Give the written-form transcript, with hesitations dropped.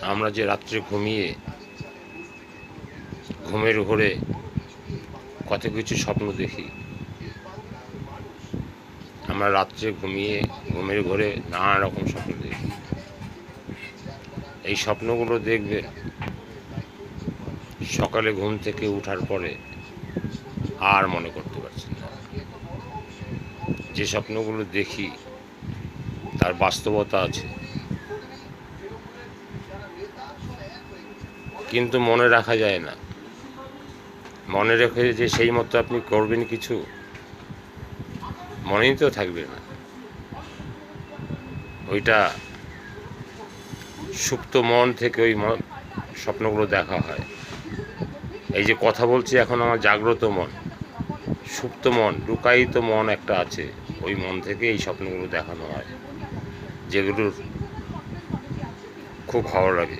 আমরা যে রাত্রে ঘুমিয়ে ঘুমের ঘোরে কত কিছু স্বপ্ন দেখি। আমরা রাত্রে ঘুমিয়ে ঘুমের ঘোরে নানা রকম স্বপ্ন দেখি। এই স্বপ্নগুলো দেখবেন সকালে ঘুম থেকে ওঠার পরে আর মনে করতে পারছেন না। যে স্বপ্নগুলো দেখি তার বাস্তবতা আছে, কিন্তু মনে রাখা যায় না। মনে রেখে যে সেই মতো আপনি করবেন কিছু, মনেই তো থাকবে না। ওইটা সুপ্ত মন থেকে ওই স্বপ্নগুলো দেখা হয়। এই যে কথা বলছি এখন আমার জাগ্রত মন, সুপ্ত মন, লুকায়িত মন একটা আছে, ওই মন থেকে এই স্বপ্নগুলো দেখানো হয়, যেগুলোর খুব ভালো লাগে।